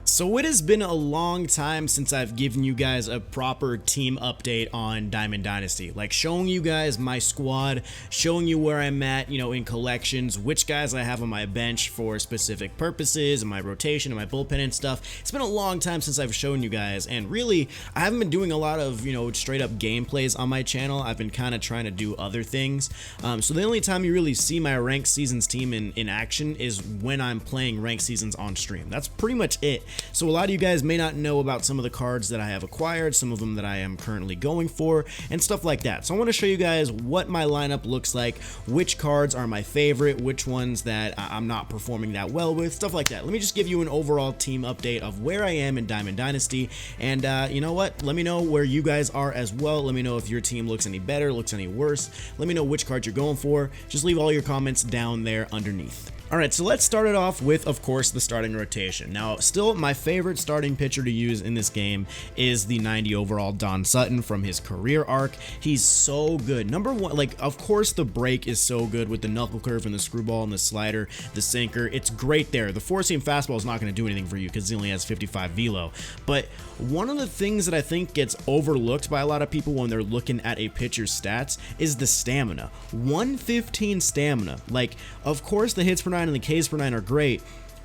So it has been a long time since I've given you guys a proper team update on Diamond Dynasty, like showing you guys my squad, showing you where I'm at, in collections, which guys I have on my bench for specific purposes, and my rotation and my bullpen and stuff. It's been a long time since I've shown you guys, and really, I haven't been doing a lot of, straight up gameplays on my channel. I've been kind of trying to do other things. So the only time you really see my ranked seasons team in action is when I'm playing ranked seasons on stream. That's pretty much it. So a lot of you guys may not know about some of the cards that I have acquired, some of them that I am currently going for, and stuff like that. So I want to show you guys what my lineup looks like, which cards are my favorite, which ones that I'm not performing that well with, stuff like that. Let me just give you an overall team update of where I am in Diamond Dynasty, and you know what? Let me know where you guys are as well. Let me know if your team looks any better, looks any worse. Let me know which card you're going for. Just leave all your comments down there underneath. Alright, so let's start it off with, of course, the starting rotation. Now, still, my favorite starting pitcher to use in this game is the 90 overall Don Sutton from his career arc. He's so good. Number one, of course, the break is so good with the knuckle curve and the screwball and the slider, the sinker. It's great there. The four-seam fastball is not going to do anything for you because he only has 55 velo. But one of the things that I think gets overlooked by a lot of people when they're looking at a pitcher's stats is the stamina. 115 stamina. Of course, the hits per and the Ks per 9 are great,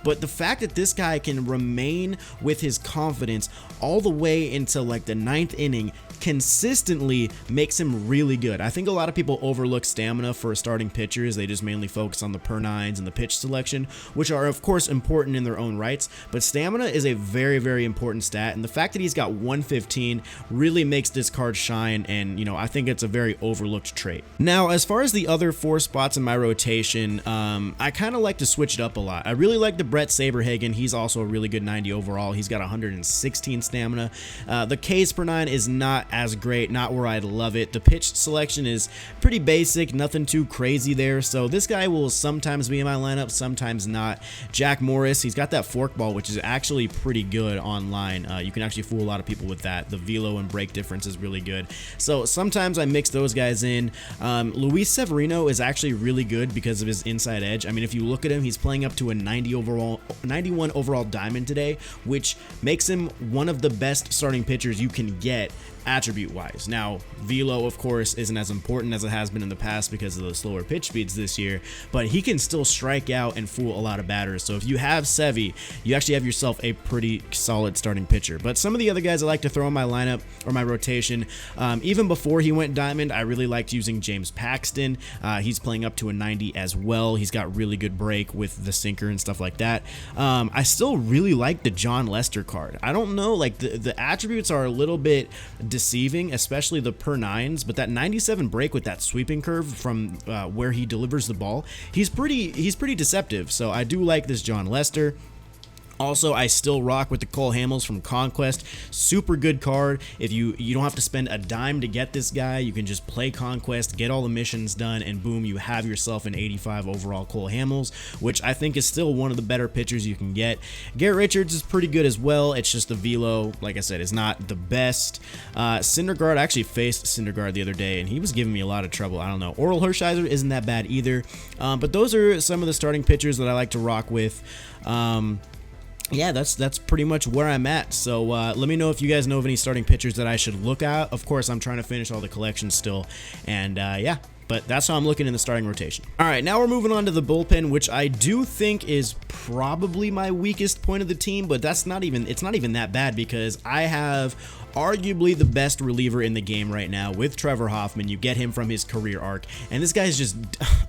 but the fact that this guy can remain with his confidence all the way into the ninth inning consistently makes him really good. I think a lot of people overlook stamina for starting pitchers. They just mainly focus on the per 9s and the pitch selection, which are of course important in their own rights, but stamina is a very, very important stat, and the fact that he's got 115 really makes this card shine, and I think it's a very overlooked trait. Now, as far as the other four spots in my rotation, I kind of like to switch it up a lot. I really like the Bret Saberhagen. He's also a really good 90 overall. He's got 116 stamina. The Ks per 9 is not as great, not where I'd love it. The pitch selection is pretty basic, nothing too crazy there, so this guy will sometimes be in my lineup, sometimes not. Jack Morris, he's got that forkball, which is actually pretty good online. You can actually fool a lot of people with that. The velo and break difference is really good, so sometimes I mix those guys in. Luis Severino is actually really good because of his inside edge. I mean, if you look at him, he's playing up to a 91 overall diamond today, which makes him one of the best starting pitchers you can get attribute wise. Now, velo of course isn't as important as it has been in the past because of the slower pitch speeds this year, but he can still strike out and fool a lot of batters. So if you have Sevy, you actually have yourself a pretty solid starting pitcher. But some of the other guys I like to throw in my lineup or my rotation, even before he went diamond, I really liked using James Paxton. He's playing up to a 90 as well. He's got really good break with the sinker and stuff like that. I still really like the Jon Lester card. I don't know, the attributes are a little bit deceiving, especially the per 9s, but that 97 break with that sweeping curve from where he delivers the ball, he's pretty deceptive. So I do like this Jon Lester. Also, I still rock with the Cole Hamels from Conquest. Super good card. If you don't have to spend a dime to get this guy, you can just play Conquest, get all the missions done, and boom, you have yourself an 85 overall Cole Hamels, which I think is still one of the better pitchers you can get. Garrett Richards is pretty good as well. It's just the velo, like I said, is not the best. Syndergaard, I actually faced Syndergaard the other day, and he was giving me a lot of trouble. I don't know. Orel Hershiser isn't that bad either. But those are some of the starting pitchers that I like to rock with. Yeah, that's pretty much where I'm at. So let me know if you guys know of any starting pitchers that I should look at. Of course, I'm trying to finish all the collections still, and yeah. But that's how I'm looking in the starting rotation. All right, now we're moving on to the bullpen, which I do think is probably my weakest point of the team, but it's not even that bad because I have arguably the best reliever in the game right now with Trevor Hoffman. You get him from his career arc, and this guy is just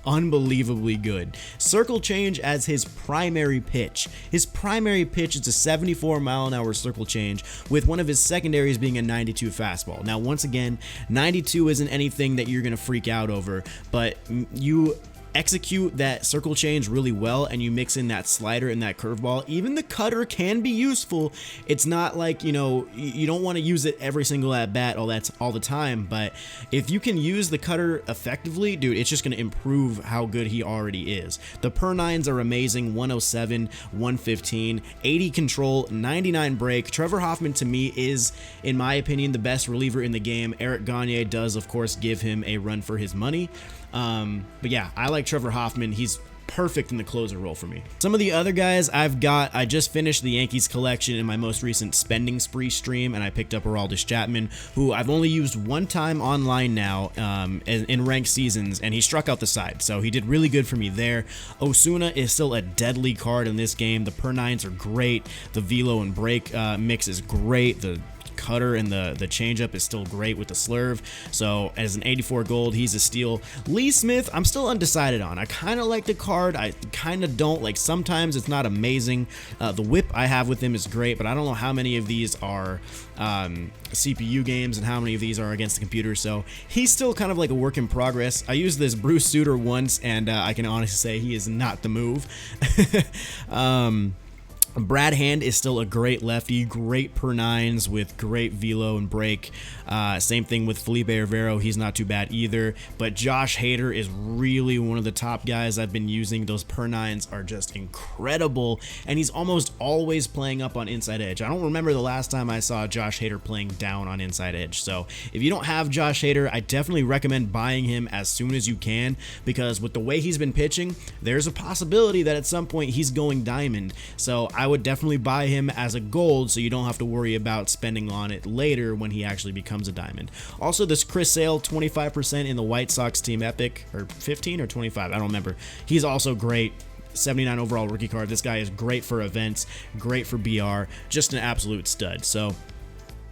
unbelievably good. Circle change as his primary pitch. His primary pitch is a 74-mile-an-hour circle change with one of his secondaries being a 92 fastball. Now, once again, 92 isn't anything that you're going to freak out over, but you execute that circle change really well and you mix in that slider and that curveball. Even the cutter can be useful. It's not like, you don't want to use it every single at bat all the time, but if you can use the cutter effectively, dude, it's just going to improve how good he already is. The per 9s are amazing. 107, 115, 80 control, 99 break. Trevor Hoffman to me is, in my opinion, the best reliever in the game. Eric Gagne does of course give him a run for his money. But yeah, I like Trevor Hoffman. He's perfect in the closer role for me. Some of the other guys I just finished the Yankees collection in my most recent spending spree stream, and I picked up Aroldis Chapman, who I've only used one time online now in ranked seasons, and he struck out the side, so he did really good for me there. Osuna is still a deadly card in this game. The per 9s are great. The velo and break mix is great. The cutter and the changeup is still great with the slurve. So as an 84 gold, he's a steal. Lee Smith, I'm still undecided on. I kind of like the card. I kind of don't. Like, sometimes it's not amazing. The whip I have with him is great, but I don't know how many of these are CPU games and how many of these are against the computer. So he's still kind of like a work in progress. I used this Bruce Sutter once, and I can honestly say he is not the move. Brad Hand is still a great lefty, great per 9s with great velo and break. Same thing with Felipe Rivero, he's not too bad either. But Josh Hader is really one of the top guys I've been using. Those per 9s are just incredible, and he's almost always playing up on inside edge. I don't remember the last time I saw Josh Hader playing down on inside edge. So if you don't have Josh Hader, I definitely recommend buying him as soon as you can, because with the way he's been pitching, there's a possibility that at some point he's going diamond. So I would definitely buy him as a gold, so you don't have to worry about spending on it later when he actually becomes a diamond. Also, this Chris Sale, 25% in the White Sox Team Epic, or 15 or 25, I don't remember. He's also great. 79 overall rookie card. This guy is great for events, great for BR, just an absolute stud. So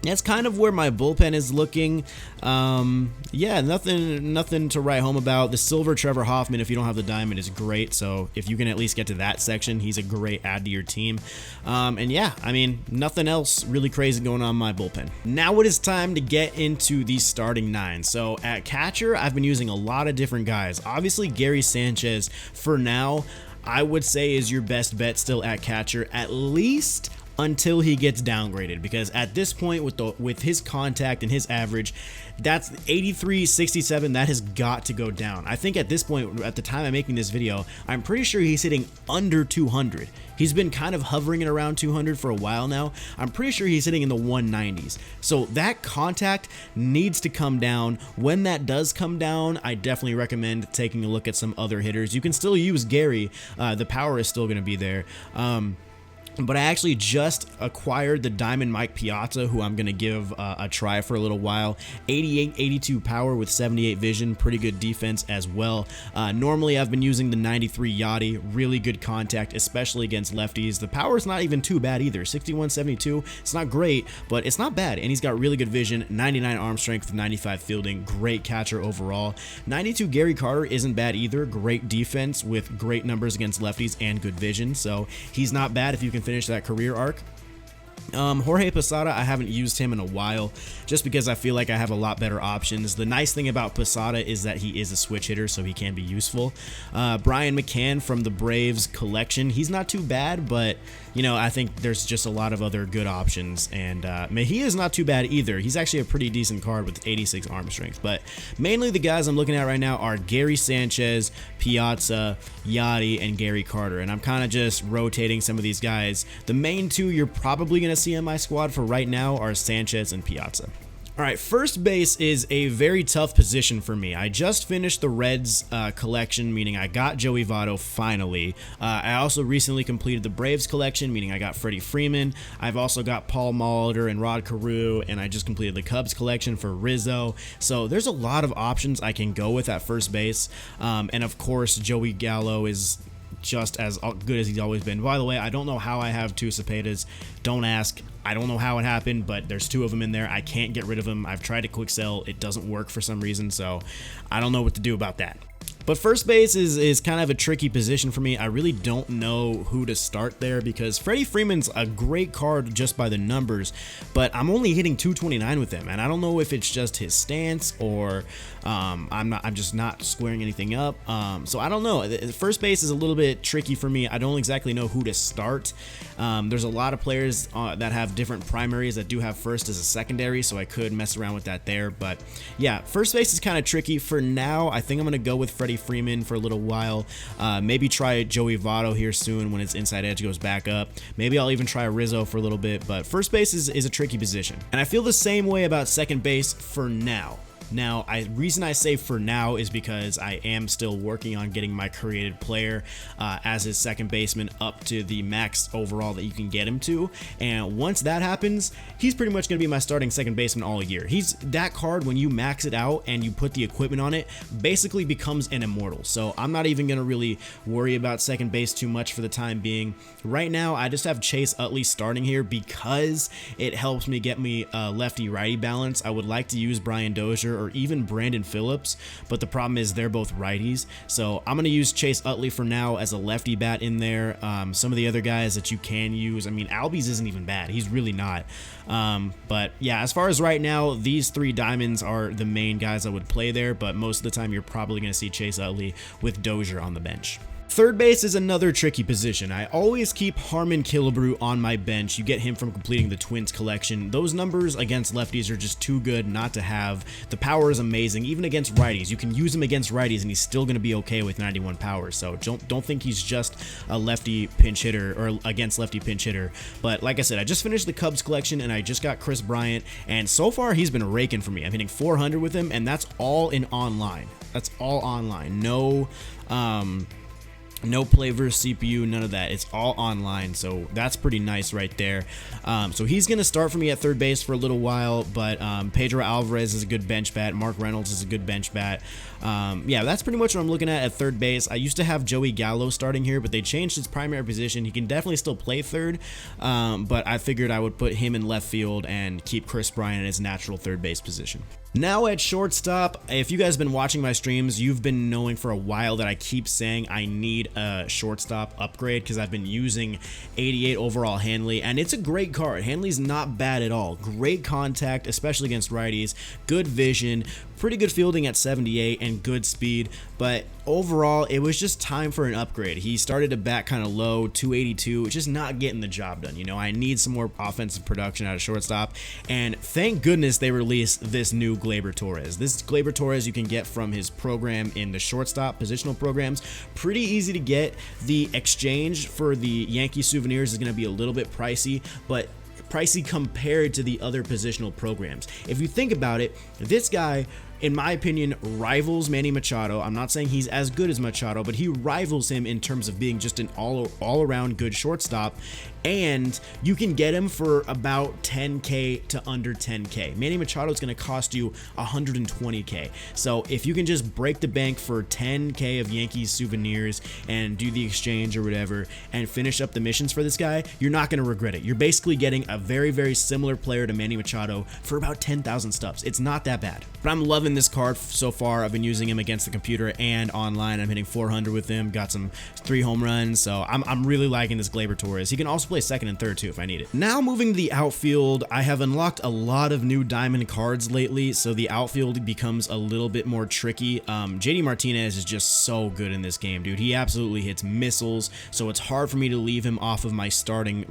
that's kind of where my bullpen is looking. Yeah, nothing to write home about. The silver Trevor Hoffman, if you don't have the diamond, is great. So if you can at least get to that section, he's a great add to your team. And yeah, I mean, nothing else really crazy going on in my bullpen. Now it is time to get into the starting 9. So at catcher, I've been using a lot of different guys. Obviously, Gary Sanchez, for now, I would say is your best bet still at catcher, at least until he gets downgraded, because at this point with his contact and his average, that's 83, 67, that has got to go down. I think at this point, at the time I'm making this video, I'm pretty sure he's hitting under 200. He's been kind of hovering at around 200 for a while now. I'm pretty sure he's hitting in the 190s. So that contact needs to come down. When that does come down, I definitely recommend taking a look at some other hitters. You can still use Gary. The power is still going to be there. But I actually just acquired the Diamond Mike Piazza, who I'm going to give a try for a little while. 88, 82 power with 78 vision, pretty good defense as well. Normally I've been using the 93 Yachty, really good contact, especially against lefties. The power is not even too bad either. 61, 72, it's not great, but it's not bad. And he's got really good vision, 99 arm strength, 95 fielding, great catcher overall. 92 Gary Carter isn't bad either. Great defense with great numbers against lefties and good vision. So he's not bad if you can finish that career arc. Jorge Posada, I haven't used him in a while just because I feel like I have a lot better options. The nice thing about Posada is that he is a switch hitter, so he can be useful. Brian McCann from the Braves collection, he's not too bad, but you know, I think there's just a lot of other good options, and he is not too bad either. He's actually a pretty decent card with 86 arm strength, but mainly the guys I'm looking at right now are Gary Sanchez, Piazza, Yachty, and Gary Carter, and I'm kind of just rotating some of these guys. The main two you're probably going to see in my squad for right now are Sanchez and Piazza. All right, first base is a very tough position for me. I just finished the Reds collection, meaning I got Joey Votto finally. I also recently completed the Braves collection, meaning I got Freddie Freeman. I've also got Paul Molitor and Rod Carew, and I just completed the Cubs collection for Rizzo. So there's a lot of options I can go with at first base. And of course, Joey Gallo is just as good as he's always been. By the way, I don't know how I have two Cepedas. Don't ask. I don't know how it happened, but there's two of them in there. I can't get rid of them. I've tried to quick sell. It doesn't work for some reason, so I don't know what to do about that. But first base is kind of a tricky position for me. I really don't know who to start there because Freddie Freeman's a great card just by the numbers, but I'm only hitting 229 with him, and I don't know if it's just his stance or I'm just not squaring anything up. So I don't know. First base is a little bit tricky for me. I don't exactly know who to start. There's a lot of players that have different primaries that do have first as a secondary, so I could mess around with that there. But yeah, first base is kind of tricky. For now, I think I'm going to go with Freddie Freeman for a little while. Maybe try Joey Votto here soon when his inside edge goes back up. Maybe I'll even try Rizzo for a little bit, but first base is a tricky position. And I feel the same way about second base for now. Now, reason I say for now is because I am still working on getting my created player as his second baseman up to the max overall that you can get him to, and once that happens, he's pretty much going to be my starting second baseman all year. He's that card, when you max it out and you put the equipment on it, basically becomes an immortal. So I'm not even going to really worry about second base too much for the time being. Right now, I just have Chase Utley starting here because it helps me get me lefty-righty balance. I would like to use Brian Dozier or even Brandon Phillips, but the problem is they're both righties. So I'm going to use Chase Utley for now as a lefty bat in there. Some of the other guys that you can use, I mean, Albies isn't even bad. He's really not. But yeah, as far as right now, these three diamonds are the main guys I would play there, but most of the time you're probably going to see Chase Utley with Dozier on the bench. Third base is another tricky position. I always keep Harmon Killebrew on my bench. You get him from completing the Twins collection. Those numbers against lefties are just too good not to have. The power is amazing, even against righties. You can use him against righties and he's still going to be okay with 91 power. So don't think he's just a lefty pinch hitter or against lefty pinch hitter. But like I said, I just finished the Cubs collection and I just got Kris Bryant, and so far he's been raking for me. I'm hitting 400 with him, and that's all in online. That's all online. No play versus CPU, none of that. It's all online, so that's pretty nice right there. So he's going to start for me at third base for a little while, but Pedro Alvarez is a good bench bat. Mark Reynolds is a good bench bat. Yeah, that's pretty much what I'm looking at third base. I used to have Joey Gallo starting here, but they changed his primary position. He can definitely still play third, but I figured I would put him in left field and keep Kris Bryant in his natural third base position. Now at shortstop, if you guys have been watching my streams, you've been knowing for a while that I keep saying I need a shortstop upgrade because I've been using 88 overall Hanley, and it's a great card. Hanley's not bad at all. Great contact, especially against righties, good vision, pretty good fielding at 78, and good speed, but overall it was just time for an upgrade. He started to bat kind of low, 282, just not getting the job done. You know, I need some more offensive production out of shortstop, and thank goodness they released this new Gleyber Torres. This Gleyber Torres you can get from his program in the shortstop positional programs. Pretty easy to get. The exchange for the Yankee souvenirs is going to be a little bit pricey, but pricey compared to the other positional programs. If you think about it, this guy, in my opinion, rivals Manny Machado. I'm not saying he's as good as Machado, but he rivals him in terms of being just an all-around good shortstop, and you can get him for about 10K to under 10K. Manny Machado is going to cost you 120K. So if you can just break the bank for 10K of Yankees souvenirs and do the exchange or whatever and finish up the missions for this guy, you're not going to regret it. You're basically getting a very, very similar player to Manny Machado for about 10,000 stubs. It's not that bad. But I'm loving this card so far. I've been using him against the computer and online. I'm hitting 400 with him, got some 3 home runs, so I'm really liking this Gleyber Torres. He can also play second and third too if I need it. Now moving to the outfield, I have unlocked a lot of new diamond cards lately, so the outfield becomes a little bit more tricky. JD Martinez is just so good in this game, dude. He absolutely hits missiles, so it's hard for me to leave him off of my starting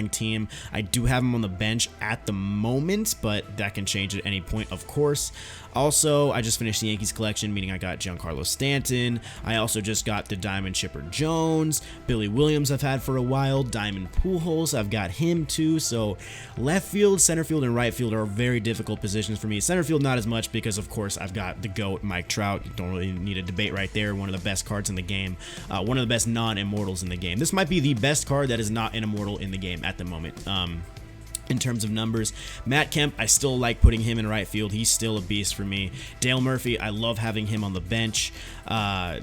team. I do have him on the bench at the moment, but that can change at any point, of course. Also, I just finished the Yankees collection, meaning I got Giancarlo Stanton. I also just got the Diamond Chipper Jones. Billy Williams I've had for a while. Diamond Pujols, I've got him too. So left field, center field, and right field are very difficult positions for me. Center field not as much because, of course, I've got the GOAT, Mike Trout. You don't really need a debate right there. One of the best cards in the game. One of the best non-immortals in the game. This might be the best card that is not an immortal in the game at the moment. In terms of numbers, Matt Kemp, I still like putting him in right field. He's still a beast for me. Dale Murphy, I love having him on the bench.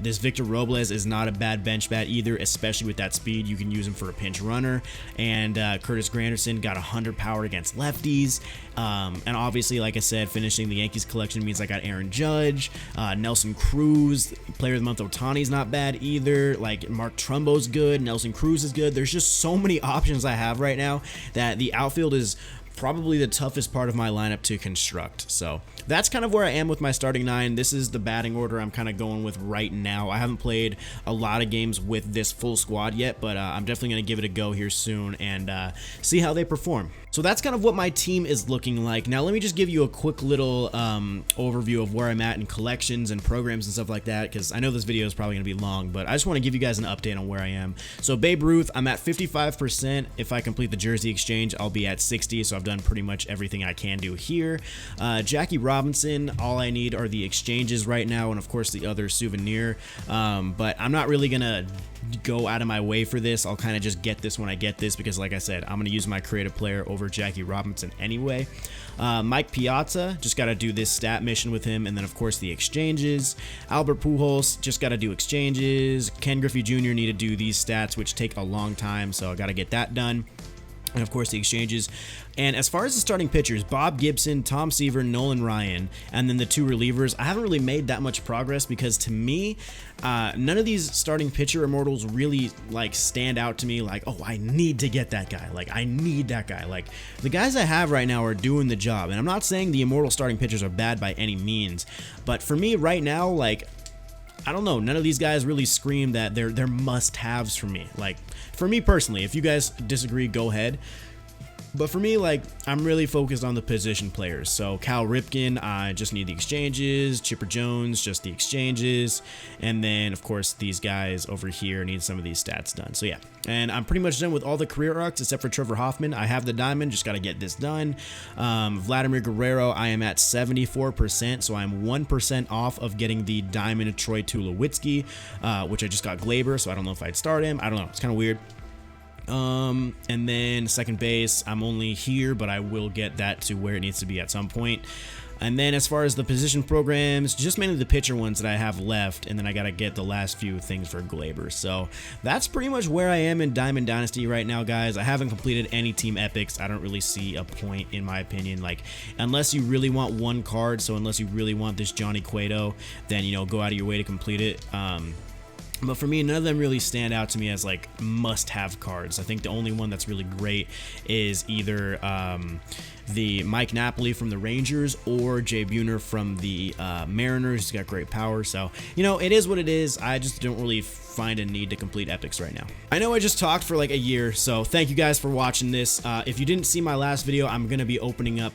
This Victor Robles is not a bad bench bat either, especially with that speed. You can use him for a pinch runner. And Curtis Granderson got 100 power against lefties. And obviously, like I said, finishing the Yankees collection means I got Aaron Judge, Nelson Cruz, Player of the Month Ohtani's not bad either. Like Mark Trumbo's good, Nelson Cruz is good. There's just so many options I have right now that the outfield is probably the toughest part of my lineup to construct. So that's kind of where I am with my starting 9. This is the batting order I'm kind of going with right now. I haven't played a lot of games with this full squad yet, but I'm definitely going to give it a go here soon and see how they perform. So that's kind of what my team is looking like. Now let me just give you a quick little overview of where I'm at in collections and programs and stuff like that, because I know this video is probably going to be long, but I just want to give you guys an update on where I am. So Babe Ruth, I'm at 55%. If I complete the jersey exchange, I'll be at 60, so I've done pretty much everything I can do here. Jackie Robinson, all I need are the exchanges right now, and of course the other souvenir, but I'm not really going to go out of my way for this. I'll kind of just get this when I get this, because like I said, I'm going to use my creative player over Jackie Robinson anyway. Mike Piazza, just got to do this stat mission with him, and then of course the exchanges. Albert Pujols, just got to do exchanges. Ken Griffey Jr. need to do these stats, which take a long time, so I got to get that done. And of course the exchanges. And as far as the starting pitchers, Bob Gibson, Tom Seaver, Nolan Ryan, and then the two relievers, I haven't really made that much progress, because to me, none of these starting pitcher immortals really like stand out to me like, oh, I need to get that guy. Like, I need that guy. Like, the guys I have right now are doing the job. And I'm not saying the immortal starting pitchers are bad by any means, but for me right now, like, I don't know, none of these guys really scream that they're must-haves for me. Like, for me personally, if you guys disagree, go ahead. But for me, like, I'm really focused on the position players. So Cal Ripken, I just need the exchanges. Chipper Jones, just the exchanges. And then, of course, these guys over here need some of these stats done. So yeah, and I'm pretty much done with all the career arcs except for Trevor Hoffman. I have the diamond, just got to get this done. Vladimir Guerrero, I am at 74%, so I'm 1% off of getting the diamond Troy Tulowitzki, which I just got Gleyber, so I don't know if I'd start him. I don't know, it's kind of weird. And then second base, I'm only here, but I will get that to where it needs to be at some point. And then as far as the position programs, just mainly the pitcher ones that I have left, and then I got to get the last few things for Gleyber. So that's pretty much where I am in Diamond Dynasty right now, guys. I haven't completed any team epics. I don't really see a point, in my opinion. Like, unless you really want one card, so unless you really want this Johnny Cueto, then, you know, go out of your way to complete it. But for me, none of them really stand out to me as like must-have cards. I think the only one that's really great is either the Mike Napoli from the Rangers or Jay Buhner from the Mariners. He's got great power. So, you know, it is what it is. I just don't really find a need to complete epics right now. I know I just talked for like a year, so thank you guys for watching this. If you didn't see my last video, I'm going to be opening up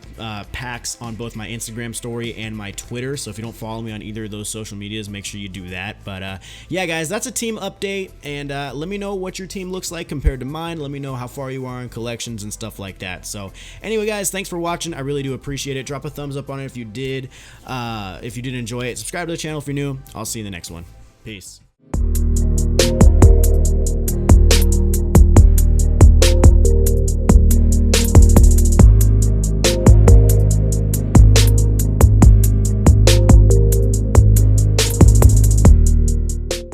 packs on both my Instagram story and my Twitter, so if you don't follow me on either of those social medias, make sure you do that. But yeah, guys, that's a team update, and let me know what your team looks like compared to mine. Let me know how far you are in collections and stuff like that. So anyway, guys, thanks for watching. I really do appreciate it. Drop a thumbs up on it if you did. If you did enjoy it, subscribe to the channel if you're new. I'll see you in the next one. Peace.